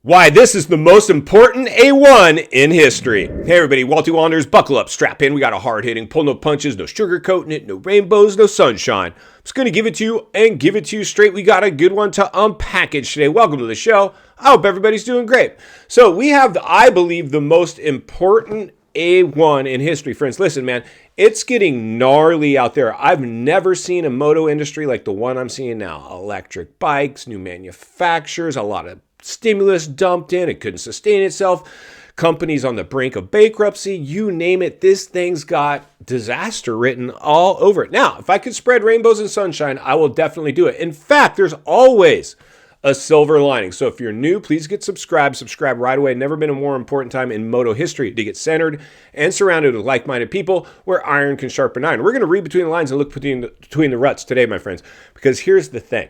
Why this is the most important A1 in history. Hey everybody, Walty Wanderers, buckle up, strap in. We got a hard-hitting, pull no punches, no sugarcoating it, no rainbows, no sunshine. I'm just going to give it to you and give it to you straight. We got a good one to unpackage today. Welcome to the show. I hope everybody's doing great. So we have, I believe, the most important A1 in history. Friends, listen, man, it's getting gnarly out there. I've never seen a moto industry like the one I'm seeing now. Electric bikes, new manufacturers, a lot of stimulus dumped in. It couldn't sustain itself. Companies on the brink of bankruptcy. You name it. This thing's got disaster written all over it. Now, if I could spread rainbows and sunshine, I will definitely do it. In fact, there's always a silver lining. So if you're new, please get subscribed. Subscribe right away. Never been a more important time in moto history to get centered and surrounded with like-minded people where iron can sharpen iron. We're going to read between the lines and look between the ruts today, my friends, because here's the thing.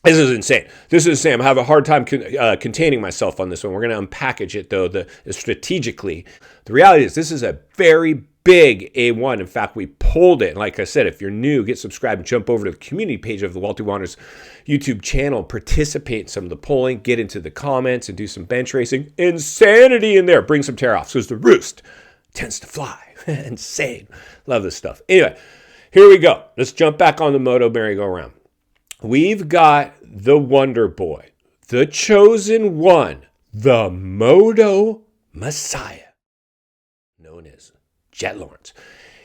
This is insane. I'm having a hard time containing myself on this one. We're going to unpackage it, though, strategically. The reality is this is a very big A1. In fact, we pulled it. Like I said, if you're new, get subscribed and jump over to the community page of the Walty Wanderers YouTube channel. Participate in some of the polling. Get into the comments and do some bench racing. Insanity in there. Bring some tear-offs because the roost tends to fly. Insane. Love this stuff. Anyway, here we go. Let's jump back on the moto merry-go-round. We've got the Wonder Boy, the chosen one, the Moto Messiah, known as Jett Lawrence.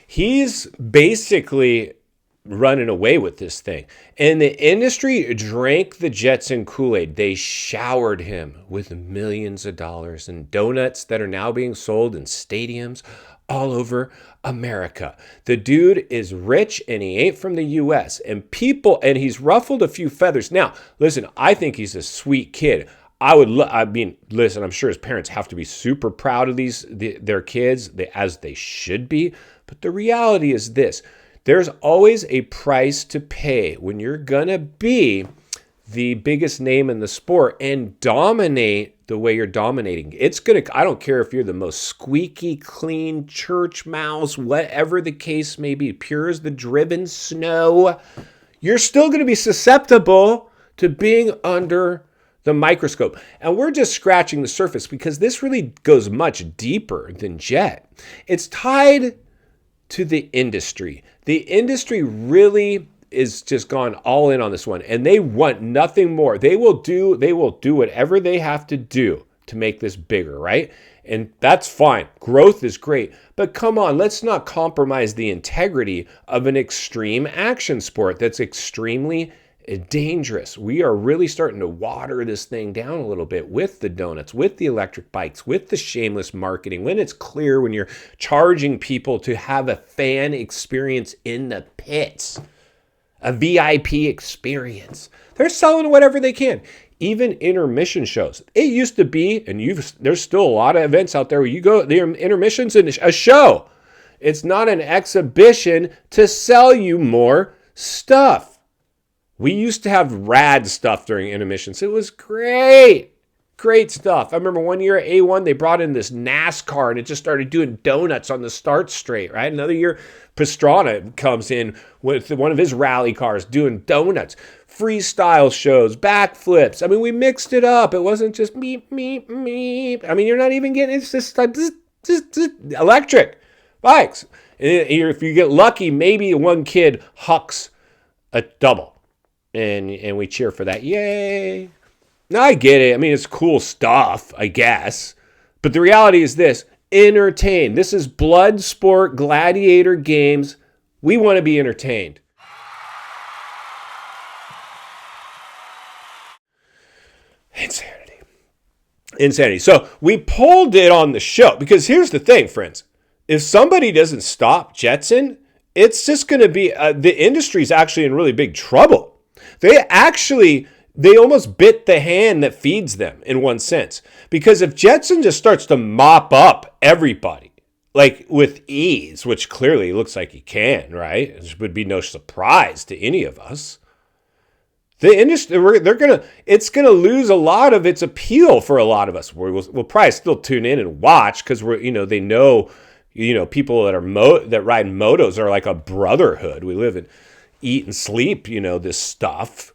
He's basically running away with this thing. And the industry drank the Jetson Kool-Aid. They showered him with millions of dollars and donuts that are now being sold in stadiums all over America. The dude is rich and he ain't from the US and he's ruffled a few feathers. Now, listen, I think he's a sweet kid. Listen, I'm sure his parents have to be super proud of their kids, as they should be. But the reality is this: there's always a price to pay when you're gonna be the biggest name in the sport and dominate the way you're dominating. I don't care if you're the most squeaky clean church mouse, whatever the case may be, pure as the driven snow, you're still going to be susceptible to being under the microscope. And we're just scratching the surface because this really goes much deeper than Jett. It's tied to the industry. The industry really is just gone all in on this one, and they want nothing more. They will do whatever they have to do to make this bigger, right? And that's fine. Growth is great, but come on, let's not compromise the integrity of an extreme action sport that's extremely dangerous. We are really starting to water this thing down a little bit with the donuts, with the electric bikes, with the shameless marketing, when it's clear, when you're charging people to have a fan experience in the pits. A VIP experience. They're selling whatever they can. Even intermission shows. It used to be, and there's still a lot of events out there where you go, the intermission's a show. It's not an exhibition to sell you more stuff. We used to have rad stuff during intermissions. It was great. Great stuff. I remember one year at A1, they brought in this NASCAR and it just started doing donuts on the start straight, right? Another year, Pastrana comes in with one of his rally cars doing donuts, freestyle shows, backflips. I mean, we mixed it up. It wasn't just meep, meep, meep. I mean, you're not even getting, it's just like electric bikes. And if you get lucky, maybe one kid hucks a double and we cheer for that. Yay. Now, I get it. I mean, it's cool stuff, I guess. But the reality is this: entertain. This is blood sport, gladiator games. We want to be entertained. Insanity. So we pulled it on the show because here's the thing, friends. If somebody doesn't stop Jetson, it's just going to be, the industry's actually in really big trouble. They almost bit the hand that feeds them in one sense. Because if Jetson just starts to mop up everybody, like with ease, which clearly looks like he can, right? It would be no surprise to any of us. The industry, it's gonna lose a lot of its appeal for a lot of us. We'll probably still tune in and watch because they know, people that ride motos are like a brotherhood. We live and eat and sleep, this stuff.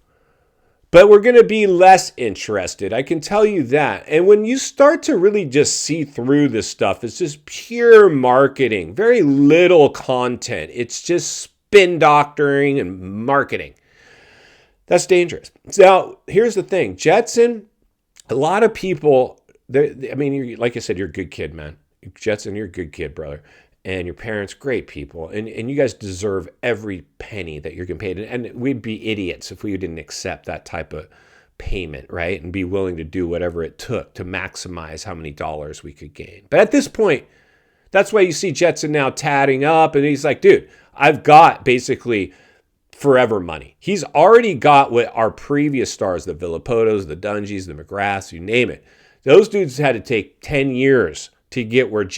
But we're going to be less interested. I can tell you that. And when you start to really just see through this stuff, it's just pure marketing, very little content. It's just spin doctoring and marketing. That's dangerous. Now, here's the thing. Jetson, a lot of people, I mean, like I said, you're a good kid, man. Jetson, you're a good kid, brother. And your parents, great people. And you guys deserve every penny that you're getting paid. And we'd be idiots if we didn't accept that type of payment, right? And be willing to do whatever it took to maximize how many dollars we could gain. But at this point, that's why you see Jetson now tatting up. And he's like, dude, I've got basically forever money. He's already got what our previous stars, the Villapotos, the Dungies, the McGraths, you name it. Those dudes had to take 10 years to get what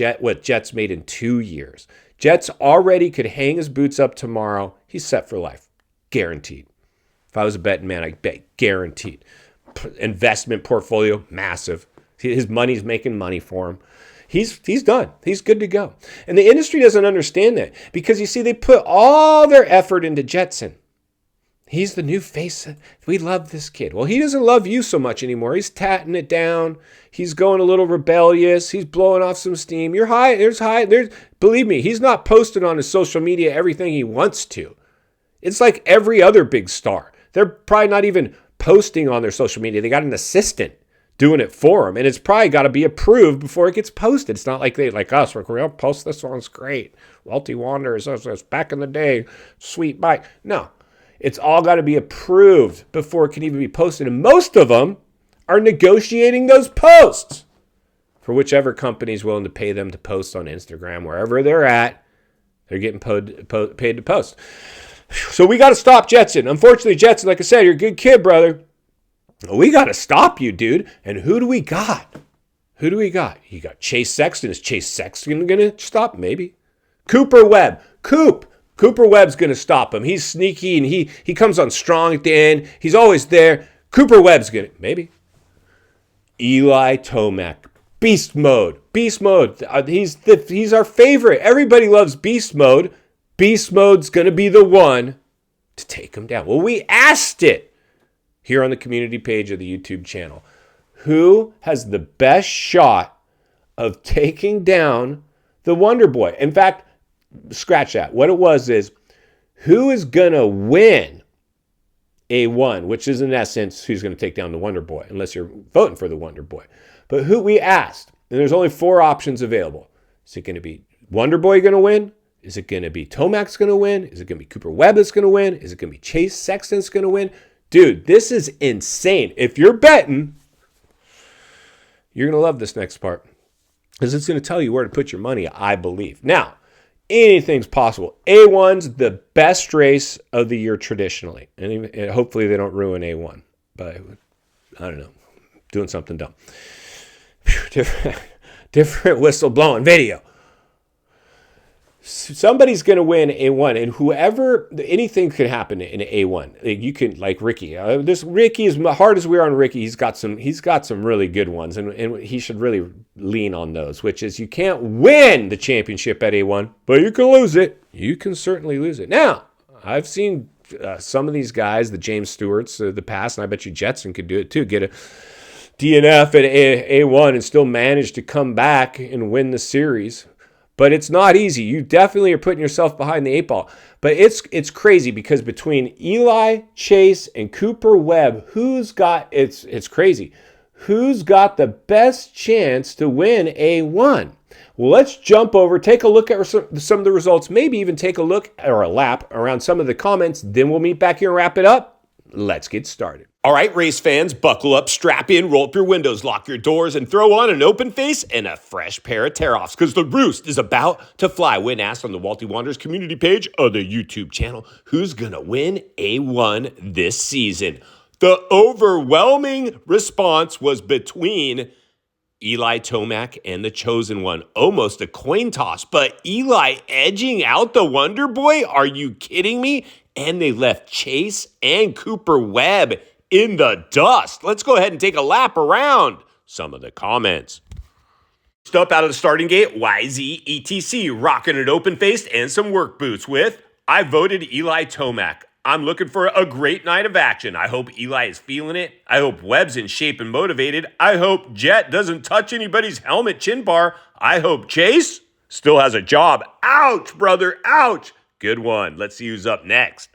Jett's made in 2 years. Jett's already could hang his boots up tomorrow. He's set for life. Guaranteed. If I was a betting man, I'd bet guaranteed. Investment portfolio, massive. His money's making money for him. He's done. He's good to go. And the industry doesn't understand that because, you see, they put all their effort into Jetson. He's the new face. We love this kid. Well, he doesn't love you so much anymore. He's tatting it down. He's going a little rebellious. He's blowing off some steam. You're high. Believe me, he's not posting on his social media everything he wants to. It's like every other big star. They're probably not even posting on their social media. They got an assistant doing it for them. And it's probably got to be approved before it gets posted. It's not like they, like us, we're going to post this one's great. Wealthy Wanderers, back in the day, sweet bike. No. It's all got to be approved before it can even be posted. And most of them are negotiating those posts for whichever company is willing to pay them to post on Instagram. Wherever they're at, they're getting paid to post. So we got to stop Jetson. Unfortunately, Jetson, like I said, you're a good kid, brother. We got to stop you, dude. And who do we got? You got Chase Sexton. Is Chase Sexton going to stop? Maybe. Cooper Webb. Cooper Webb's going to stop him. He's sneaky, and he comes on strong at the end. He's always there. Cooper Webb's going to, maybe. Eli Tomac. Beast mode. He's our favorite. Everybody loves beast mode. Beast mode's going to be the one to take him down. Well, we asked it here on the community page of the YouTube channel. Who has the best shot of taking down the Wonder Boy? In fact, scratch that. What it was is, who is going to win A1, which is in essence who's going to take down the Wonder Boy, unless you're voting for the Wonder Boy. But who we asked, and there's only 4 options available. Is it going to be Wonder Boy going to win? Is it going to be Tomac's going to win? Is it going to be Cooper Webb that's going to win? Is it going to be Chase Sexton's going to win? Dude, this is insane. If you're betting, you're going to love this next part, because it's going to tell you where to put your money, I believe. Now, anything's possible. A1's the best race of the year traditionally. And hopefully they don't ruin A1. But I don't know. Doing something dumb. Different whistle blowing video. Somebody's going to win A1, and anything could happen in A1. You can, like Ricky. Ricky, as hard as we are on Ricky, he's got some really good ones, and he should really lean on those. Which is, you can't win the championship at A1, but you can lose it. You can certainly lose it. Now, I've seen some of these guys, the James Stewarts of the past, and I bet you Jetson could do it too. Get a DNF at A1 and still manage to come back and win the series. But it's not easy. You definitely are putting yourself behind the 8 ball. But it's crazy, because between Eli, Chase, and Cooper Webb, it's crazy. Who's got the best chance to win A1? Well, let's jump over, take a look at some of the results, maybe even take a look or a lap around some of the comments. Then we'll meet back here and wrap it up. Let's get started. All right, race fans, buckle up, strap in, roll up your windows, lock your doors, and throw on an open face and a fresh pair of tear-offs, because the roost is about to fly. When asked on the Wealthy Wanderers community page of the YouTube channel, who's going to win A1 this season? The overwhelming response was between Eli Tomac and the Chosen One. Almost a coin toss, but Eli edging out the Wonder Boy? Are you kidding me? And they left Chase and Cooper Webb in the dust. Let's go ahead and take a lap around some of the comments. First up out of the starting gate, YZETC, rocking it open-faced and some work boots with, I voted Eli Tomac. I'm looking for a great night of action. I hope Eli is feeling it. I hope Webb's in shape and motivated. I hope Jett doesn't touch anybody's helmet chin bar. I hope Chase still has a job. Ouch, brother, ouch. Good one. Let's see who's up next.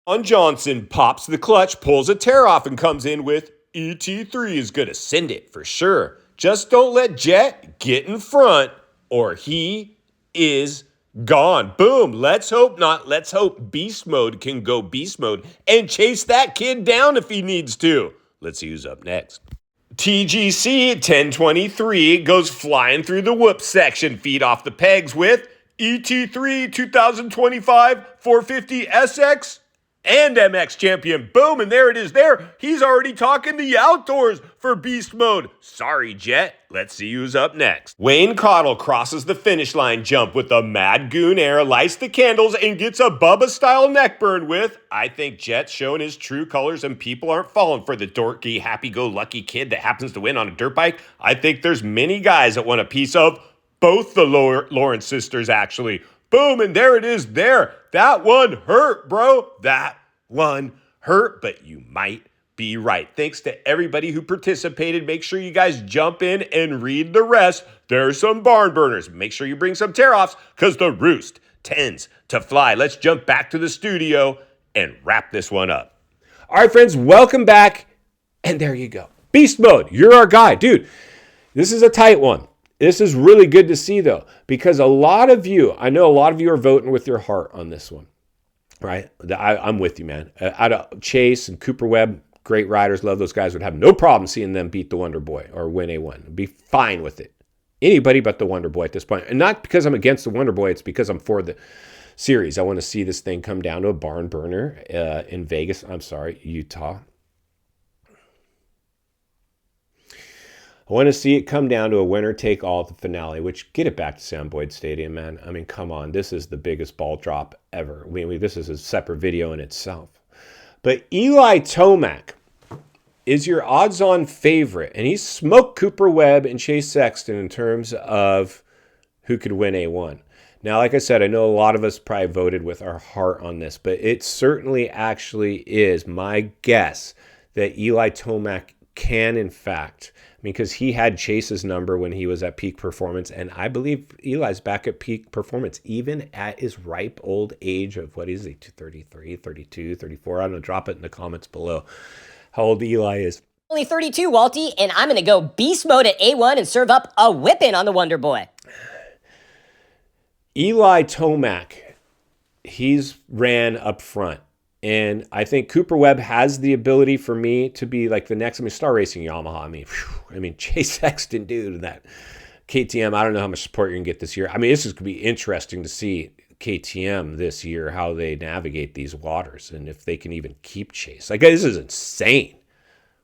On Johnson, pops the clutch, pulls a tear off, and comes in with ET3 is going to send it for sure. Just don't let Jett get in front or he is gone. Boom. Let's hope not. Let's hope beast mode can go beast mode and chase that kid down if he needs to. Let's see who's up next. TGC 1023 goes flying through the whoop section, feet off the pegs with ET3 2025 450 SX and MX champion. Boom, and there it is there. He's already talking the outdoors for beast mode. Sorry, Jett. Let's see who's up next. Wayne Cottle crosses the finish line jump with a Mad Goon air, lights the candles, and gets a Bubba-style neck burn with, I think Jett's showing his true colors and people aren't falling for the dorky, happy-go-lucky kid that happens to win on a dirt bike. I think there's many guys that want a piece of both the Lawrence sisters, actually. Boom, and there it is there. That one hurt, bro. That one hurt, but you might be right. Thanks to everybody who participated. Make sure you guys jump in and read the rest. There's some barn burners. Make sure you bring some tear-offs because the roost tends to fly. Let's jump back to the studio and wrap this one up. All right, friends, welcome back. And there you go. Beast mode, you're our guy. Dude, this is a tight one. This is really good to see, though, because I know a lot of you are voting with your heart on this one, right? I'm with you, man. Out of Chase and Cooper Webb, great riders, love those guys, would have no problem seeing them beat the Wonder Boy or win A1. Be fine with it. Anybody but the Wonder Boy at this point. And not because I'm against the Wonder Boy, it's because I'm for the series. I want to see this thing come down to a barn burner in Utah. I want to see it come down to a winner-take-all at the finale, which, get it back to Sam Boyd Stadium, man. I mean, come on. This is the biggest ball drop ever. I mean, this is a separate video in itself. But Eli Tomac is your odds-on favorite, and he's smoked Cooper Webb and Chase Sexton in terms of who could win A1. Now, like I said, I know a lot of us probably voted with our heart on this, but it certainly actually is my guess that Eli Tomac can, in fact, because he had Chase's number when he was at peak performance, and I believe Eli's back at peak performance, even at his ripe old age of, what is he, 33, 32, 34? I don't know, drop it in the comments below how old Eli is. Only 32, Walty, and I'm going to go beast mode at A1 and serve up a whipping on the Wonder Boy. Eli Tomac, he's ran up front. And I think Cooper Webb has the ability for me to be like the next, Star Racing Yamaha. I mean, Chase Sexton, dude, that KTM, I don't know how much support you're going to get this year. I mean, this is going to be interesting to see KTM this year, how they navigate these waters and if they can even keep Chase. Like, this is insane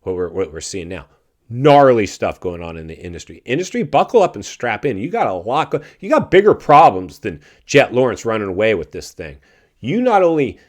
what we're seeing now. Gnarly stuff going on in the industry. Buckle up and strap in. You got bigger problems than Jett Lawrence running away with this thing. You not only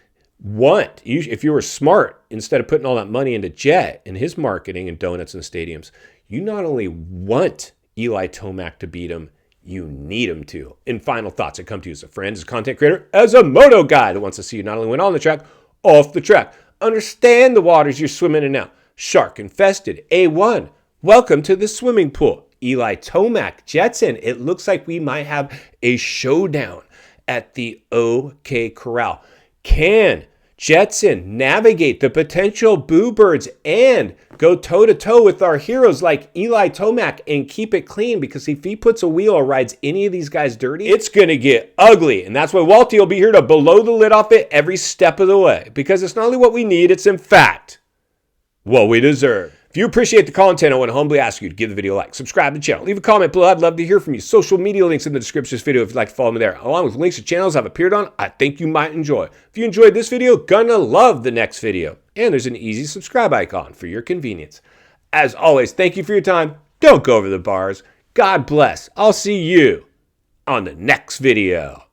if you were smart, instead of putting all that money into Jett and his marketing and donuts and stadiums, you not only want Eli Tomac to beat him, you need him to. In final thoughts, I come to you as a friend, as a content creator, as a moto guy that wants to see you not only win on the track, off the track. Understand the waters you're swimming in now. Shark infested, A1. Welcome to the swimming pool. Eli Tomac, Jetson. It looks like we might have a showdown at the OK Corral. Can Jetson navigate the potential boo birds and go toe-to-toe with our heroes like Eli Tomac and keep it clean? Because if he puts a wheel or rides any of these guys dirty, it's going to get ugly. And that's why Walty will be here to blow the lid off it every step of the way. Because it's not only what we need, it's in fact what we deserve. If you appreciate the content, I want to humbly ask you to give the video a like, subscribe to the channel, leave a comment below. I'd love to hear from you. Social media links in the description of this video if you'd like to follow me there, along with links to channels I've appeared on I think you might enjoy. If you enjoyed this video, gonna love the next video. And there's an easy subscribe icon for your convenience. As always, thank you for your time. Don't go over the bars. God bless. I'll see you on the next video.